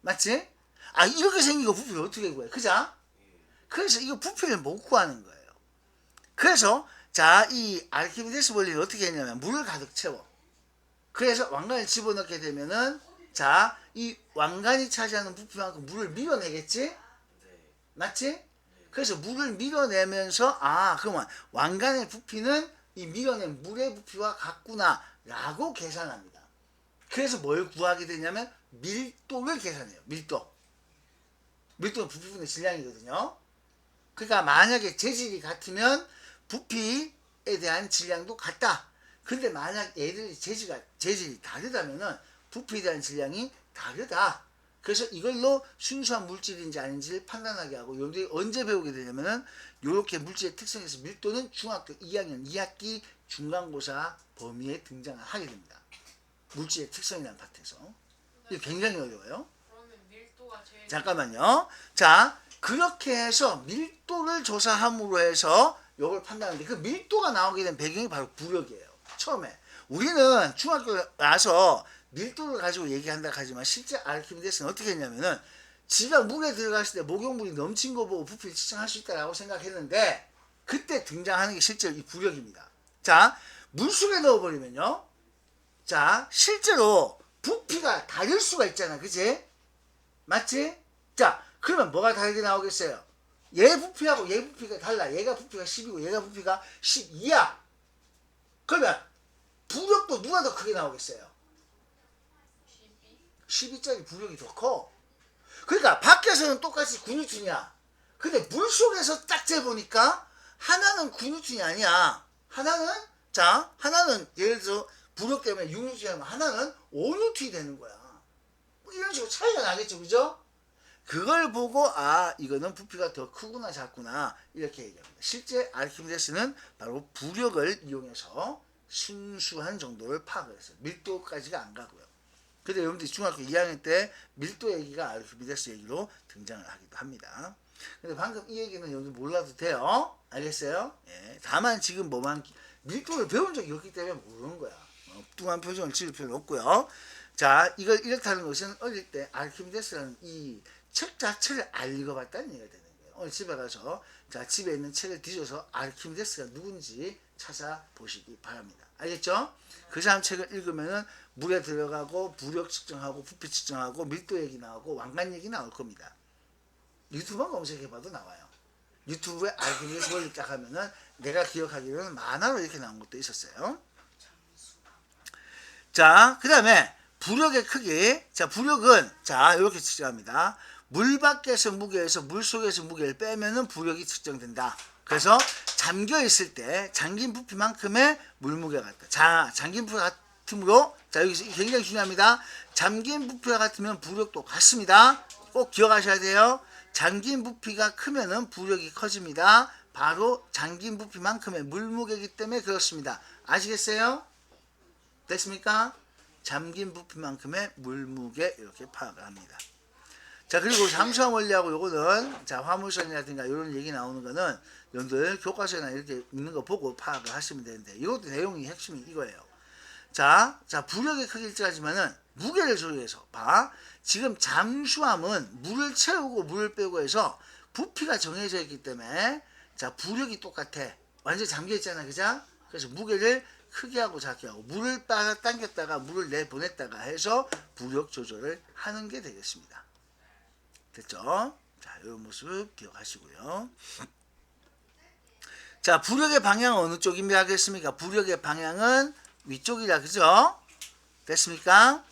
맞지? 아, 이렇게 생긴 거 부피를 어떻게 구해? 그자? 그래서 이거 부피를 못 구하는 거예요. 그래서, 자, 이 아르키미데스 원리를 어떻게 했냐면, 물을 가득 채워. 그래서 왕관을 집어넣게 되면은, 자, 이 왕관이 차지하는 부피만큼 물을 밀어내겠지?
네.
맞지? 그래서 물을 밀어내면서, 아, 그러면 왕관의 부피는 이 밀어낸 물의 부피와 같구나, 라고 계산합니다. 그래서 뭘 구하게 되냐면, 밀도를 계산해요. 밀도는 부피분의 질량이거든요. 그러니까 만약에 재질이 같으면 부피에 대한 질량도 같다. 근데 만약 얘들이 재질이 다르다면은 부피에 대한 질량이 다르다. 그래서 이걸로 순수한 물질인지 아닌지를 판단하게 하고, 여러분들이 언제 배우게 되냐면은 요렇게 물질의 특성에서 밀도는 중학교 2학년 2학기 중간고사 범위에 등장을 하게 됩니다. 물질의 특성이라는 파트에서. 이게 굉장히 어려워요.
그러면 밀도가 제일
잠깐만요. 자, 그렇게 해서 밀도를 조사함으로 해서 요걸 판단하는데, 그 밀도가 나오게 된 배경이 바로 부력이에요. 처음에 우리는 중학교 와서 밀도를 가지고 얘기한다 하지만, 실제 아르키미데스는 어떻게 했냐면은, 지가 물에 들어갔을 때 목욕물이 넘친 거 보고 부피를 측정할 수 있다라고 생각했는데, 그때 등장하는 게 실제로 이 부력입니다. 자, 물속에 넣어버리면요, 자, 실제로 부피가 다를 수가 있잖아. 그치? 맞지? 자, 그러면 뭐가 다르게 나오겠어요? 얘 부피하고 얘 부피가 달라. 얘가 부피가 10이고 얘가 부피가 12야. 그러면 부력도 누가 더 크게 나오겠어요? 12짜리 부력이 더 커. 그러니까 밖에서는 똑같이 9N이야. 근데 물속에서 딱 재보니까 하나는 9N이 아니야. 하나는 예를 들어 부력 때문에 6N이면 하나는 5N 되는 거야. 뭐 이런 식으로 차이가 나겠죠. 그죠? 그걸 보고, 아, 이거는 부피가 더 크구나 작구나, 이렇게 얘기합니다. 실제 아르키미데스는 바로 부력을 이용해서 순수한 정도를 파악을 했어요. 밀도까지가 안 가고요. 근데 여러분들이 중학교 2학년 때 밀도 얘기가 아르키미데스 얘기로 등장을 하기도 합니다. 근데 방금 이 얘기는 여러분들 몰라도 돼요. 알겠어요? 예. 다만 지금 밀도를 배운 적이 없기 때문에 모르는 거야. 뚱한 표정을 지을 필요는 없고요. 자, 이걸 이렇다는 것은 어릴 때 아르키미데스라는 이 책 자체를 안 읽어봤다는 얘기가 되는 거예요. 오늘 집에 가서, 자, 집에 있는 책을 뒤져서 아르키미데스가 누군지 찾아보시기 바랍니다. 알겠죠? 그 사람 책을 읽으면은 물에 들어가고 부력 측정하고 부피 측정하고 밀도 얘기 나오고 왕관 얘기 나올 겁니다. 유튜브만 검색해봐도 나와요. 유튜브에 아르키미데스 원리 딱 하면은 내가 기억하기로는 만화로 이렇게 나온 것도 있었어요. 자, 그 다음에 부력의 크기. 자, 부력은, 자, 이렇게 측정합니다. 물 밖에서 무게에서 물 속에서 무게를 빼면은 부력이 측정된다. 그래서 잠겨 있을 때 잠긴 부피만큼의 물무게가 같다. 자, 잠긴 부피 같으므로, 자, 여기서 굉장히 중요합니다. 잠긴 부피와 같으면 부력도 같습니다. 꼭 기억하셔야 돼요. 잠긴 부피가 크면은 부력이 커집니다. 바로 잠긴 부피만큼의 물무게이기 때문에 그렇습니다. 아시겠어요? 됐습니까? 잠긴 부피만큼의 물무게 이렇게 파악을 합니다. 자, 그리고 잠수함 원리하고 요거는 자, 화물선이라든가 이런 얘기 나오는 거는 여러분들 교과서나 이렇게 있는 거 보고 파악을 하시면 되는데 이것도 내용이 핵심이 이거예요. 자, 부력의 크기를 짜지만은 무게를 조절해서 봐. 지금 잠수함은 물을 채우고 물을 빼고 해서 부피가 정해져 있기 때문에 자, 부력이 똑같아. 완전 잠겨 있잖아. 그죠? 그래서 무게를 크게 하고 작게 하고 물을 당겼다가 물을 내보냈다가 해서 부력 조절을 하는 게 되겠습니다. 됐죠? 자, 이런 모습 기억하시고요. 자, 부력의 방향은 어느 쪽입니다 하겠습니까? 부력의 방향은 위쪽이라 그죠? 됐습니까?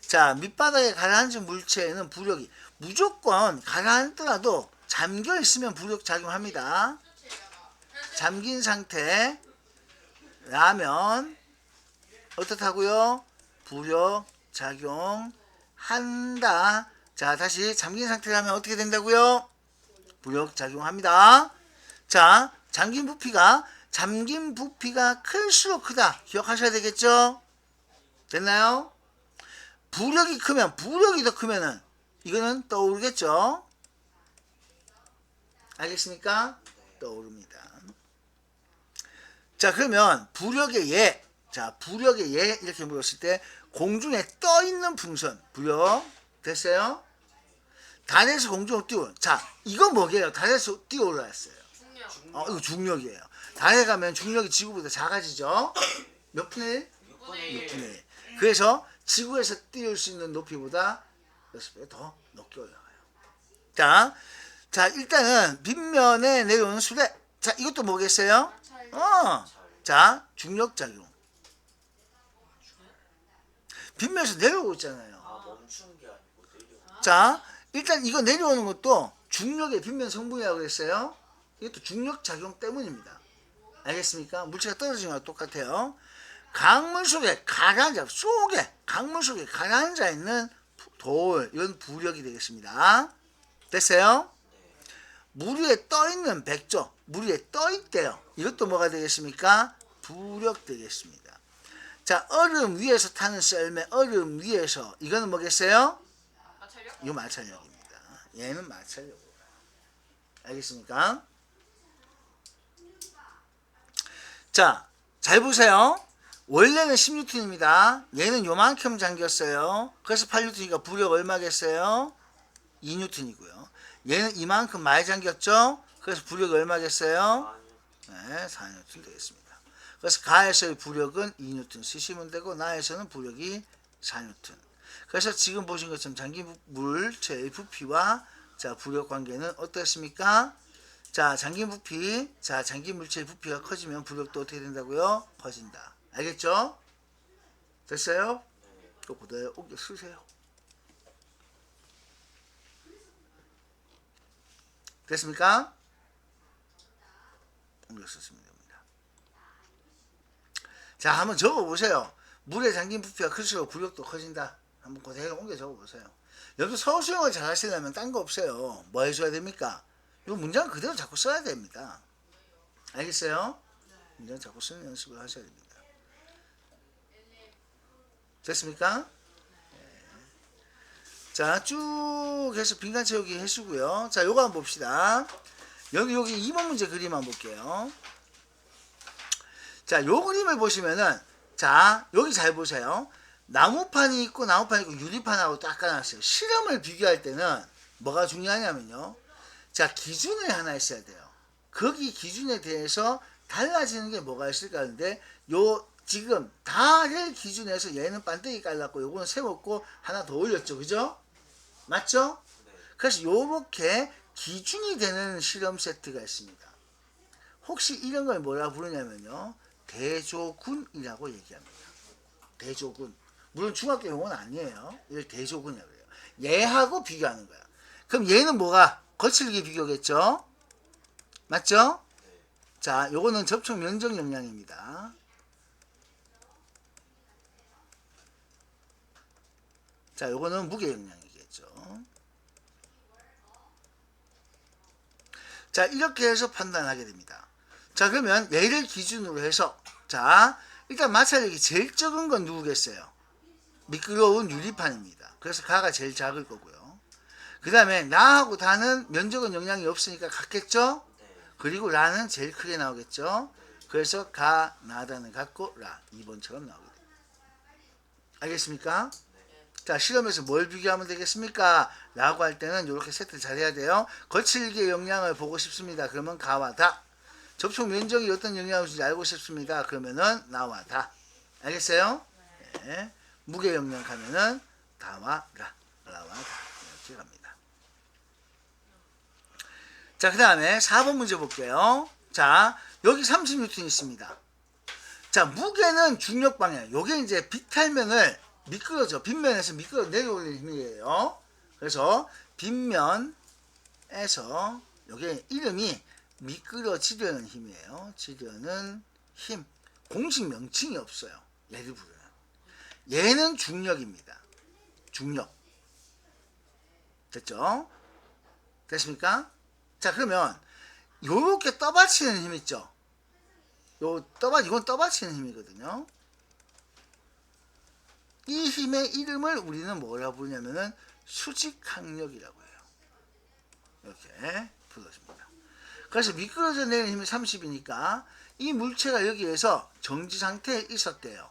자, 밑바닥에 가라앉은 물체에는 부력이 무조건 가라앉더라도 잠겨 있으면 부력 작용합니다. 잠긴 상태라면 어떻다고요? 부력 작용한다. 자, 다시 잠긴 상태라면 어떻게 된다고요? 부력 작용합니다. 자, 잠긴 부피가 클수록 크다. 기억하셔야 되겠죠? 됐나요? 부력이 크면, 부력이 더 크면은 이거는 떠오르겠죠? 알겠습니까? 떠오릅니다. 자, 그러면 부력의 예. 자, 부력의 예 이렇게 물었을 때 공중에 떠 있는 풍선 부력 됐어요? 달에서 공중으로 뛰어. 자, 이건 뭐게요? 달에서 뛰어 올라왔어요.
중력.
이거 중력이에요. 달에 가면 중력이 지구보다 작아지죠? 몇 분의 1?
6분의
6분의
1.
1. 그래서 지구에서 띄울 수 있는 높이보다 6배 더 높게 올라가요. 자, 일단은 빗면에 내려오는 수레. 자, 이것도 뭐겠어요? 자, 중력작용. 빗면에서 내려오고 있잖아요.
아, 멈춘 게 아니고 내려.
자, 일단 이거 내려오는 것도 중력의 빗면 성분이라고 그랬어요. 이것도 중력작용 때문입니다. 알겠습니까? 물체가 떨어지는 거랑 똑같아요. 강물 속에 가라앉아 있는 돌, 이건 부력이 되겠습니다. 됐어요? 물 위에 떠 있는 백조, 물 위에 떠 있대요. 이것도 뭐가 되겠습니까? 부력 되겠습니다. 자, 얼음 위에서 타는 썰매, 얼음 위에서 이거는 뭐겠어요?
마찰력?
이거 마찰력입니다. 얘는 마찰력으로 가요. 알겠습니까? 자, 잘 보세요. 원래는 10N입니다. 얘는 요만큼 잠겼어요. 그래서 8N이니까 부력 얼마겠어요? 2N이고요. 얘는 이만큼 많이 잠겼죠? 그래서 부력이 얼마겠어요? 네, 4N 되겠습니다. 그래서 가에서의 부력은 2N 쓰시면 되고 나에서는 부력이 4N. 그래서 지금 보신 것처럼 잠긴 물체의 부피와 자, 부력 관계는 어떻습니까? 자, 잠긴 부피, 자, 잠긴 물체의 부피가 커지면 부력도 어떻게 된다고요? 커진다. 알겠죠? 됐어요? 또 그대로 옮겨 쓰세요. 됐습니까? 옮겨 쓰시면 됩니다. 자, 한번 적어보세요. 물에 잠긴 부피가 클수록 부력도 커진다. 한번 그대로 옮겨 적어보세요. 여러분 서울 수영을 잘 하시려면 딴 거 없어요. 뭐 해줘야 됩니까? 이 문장 그대로 자꾸 써야 됩니다. 알겠어요? 문장 자꾸 쓰는 연습을 하셔야 됩니다. 됐습니까? 네. 자, 쭉 해서 빈칸 채우기 해주고요. 자, 요거 한번 봅시다. 여기 2번 문제 그림 한번 볼게요. 자, 요 그림을 보시면은 자, 여기 잘 보세요. 나무판이 있고 유리판하고 딱 깔아놨어요. 실험을 비교할 때는 뭐가 중요하냐면요. 자, 기준이 하나 있어야 돼요. 거기 기준에 대해서 달라지는 게 뭐가 있을까 하는데 요 지금 달을 기준해서 얘는 반대기 깔랐고 요거는 세웠고 하나 더 올렸죠. 그죠? 맞죠? 그래서 요렇게 기준이 되는 실험 세트가 있습니다. 혹시 이런 걸 뭐라 부르냐면요. 대조군이라고 얘기합니다. 대조군. 물론 중학교 용어는 아니에요. 이걸 대조군이라고 해요. 얘하고 비교하는 거야. 그럼 얘는 뭐가? 거칠기 비교겠죠? 맞죠? 자, 요거는 접촉 면적 영향입니다. 자, 요거는 무게 영향이겠죠. 자, 이렇게 해서 판단하게 됩니다. 자, 그러면 얘를 기준으로 해서 자, 일단 마찰력이 제일 적은 건 누구겠어요? 미끄러운 유리판입니다. 그래서 가가 제일 작을 거고요. 그 다음에 나하고 다는 면적은 영향이 없으니까 같겠죠? 그리고 라는 제일 크게 나오겠죠? 그래서 가, 나다는 같고 라 2번처럼 나오게 됩니다. 알겠습니까? 자, 실험에서 뭘 비교하면 되겠습니까? 라고 할 때는 이렇게 세트 잘해야 돼요. 거칠기의 영향을 보고 싶습니다. 그러면 가와 다. 접촉 면적이 어떤 영향을 주는지 알고 싶습니다. 그러면은 나와 다. 알겠어요? 네. 무게 영향 가면은 다와 라, 라와 다 이렇게 갑니다. 자, 그 다음에 4번 문제 볼게요. 자, 여기 30N 있습니다. 자, 무게는 중력 방향. 요게 이제 비탈면을 미끄러져. 빗면에서 미끄러 내려올리는 힘이에요. 그래서 빗면에서 요게 이름이 미끄러지려는 힘이에요. 지려는 힘. 공식 명칭이 없어요. 얘를 부르는. 얘는 중력입니다. 중력. 됐죠? 됐습니까? 자, 그러면 요렇게 떠받치는 힘 있죠? 이건 떠받치는 힘이거든요. 이 힘의 이름을 우리는 뭐라고 부르냐면은 수직항력이라고 해요. 이렇게 불러줍니다. 그래서 미끄러져 내는 힘이 30이니까 이 물체가 여기에서 정지 상태에 있었대요.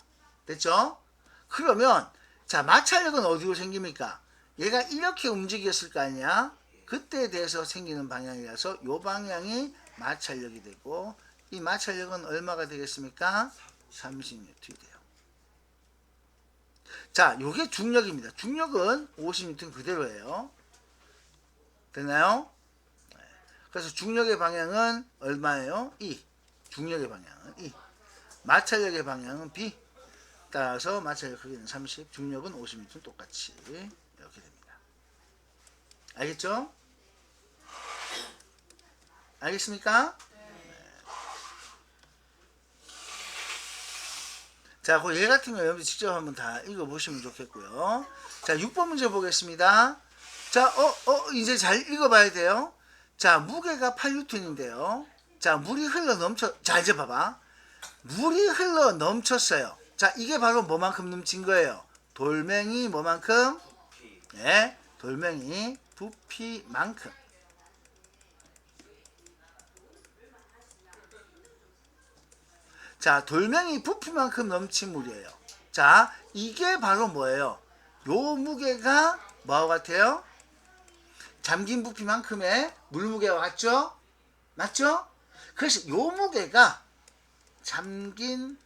됐죠? 그러면 자, 마찰력은 어디로 생깁니까? 얘가 이렇게 움직였을 거 아니야? 그때에 대해서 생기는 방향이라서 이 방향이 마찰력이 되고 이 마찰력은 얼마가 되겠습니까? 30N이 돼요. 자, 요게 중력입니다. 중력은 50N 그대로예요. 됐나요? 네. 그래서 중력의 방향은 얼마예요? E. 중력의 방향은 E. 마찰력의 방향은 B. 따라서 마찰력 크기는 30, 중력은 50N 똑같이 이렇게 됩니다. 알겠죠? 알겠습니까? 자, 그 얘 같은 거 여러분들 직접 한번 다 읽어보시면 좋겠고요. 자, 6번 문제 보겠습니다. 자, 이제 잘 읽어봐야 돼요. 자, 무게가 8N인데요. 자, 물이 흘러 넘쳐, 자, 이제 봐봐. 물이 흘러 넘쳤어요. 자, 이게 바로 뭐만큼 넘친 거예요? 돌멩이 뭐만큼? 네, 돌멩이 부피만큼. 자, 돌멩이 부피만큼 넘친 물이에요. 자, 이게 바로 뭐예요? 요 무게가 뭐와 같아요? 잠긴 부피만큼의 물무게와 같죠? 맞죠? 그래서 요 무게가 잠긴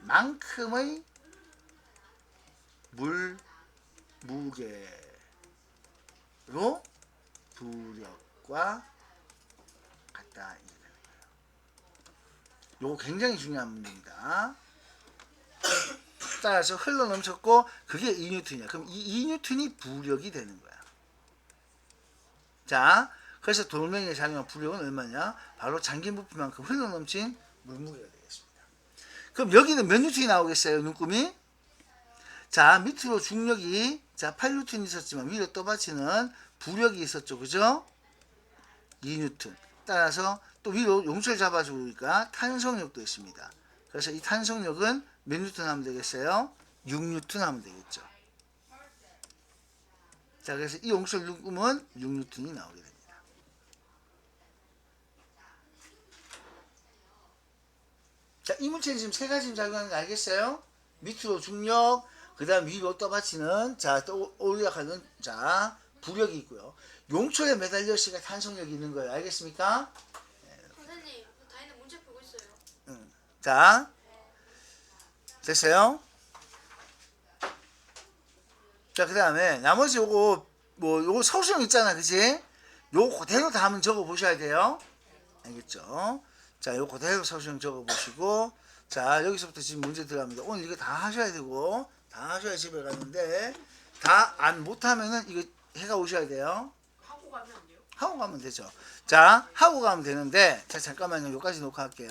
부피만큼의 물 무게로 부력과 같다. 요거 굉장히 중요한 문제입니다. 따라서 흘러 넘쳤고 그게 2N이야. 그럼 이 2N이 부력이 되는 거야. 자, 그래서 돌멩이에 작용한 부력은 얼마냐? 바로 잠긴 부피만큼 흘러 넘친 물무게가 되겠습니다. 그럼 여기는 몇 N이 나오겠어요? 눈금이? 자, 밑으로 중력이 자 8N이 있었지만 위로 떠받치는 부력이 있었죠. 그죠? 2N. 따라서 또 위로 용철 잡아주니까 탄성력도 있습니다. 그래서 이 탄성력은 몇 N 하면 되겠어요? 6N 하면 되겠죠. 자, 그래서 이 용철 눈금은 6N이 나오게 됩니다. 자, 이 물체는 지금 세 가지 작용하는 거 알겠어요? 밑으로 중력, 그 다음 위로 떠받치는, 자, 또 올라가는, 자, 부력이 있고요. 용철에 매달려 있으니까 탄성력이 있는 거예요. 알겠습니까?
선생님, 다이는 문제 보고 있어요.
자, 됐어요? 자, 그 다음에 나머지 요거 요거 서술형 있잖아, 그치? 요거 그대로 다 한번 적어 보셔야 돼요. 알겠죠? 자, 요거 그대로 서술형 적어 보시고, 자, 여기서부터 지금 문제 들어갑니다. 오늘 이거 다 하셔야 되고, 다 하셔야 집에 가는데, 다 안 못하면은 이거 해가 오셔야 돼요.
하고 가면 안 돼요?
하고 가면 되죠. 자, 하고 가면 되는데, 자, 잠깐만요. 여기까지 녹화할게요.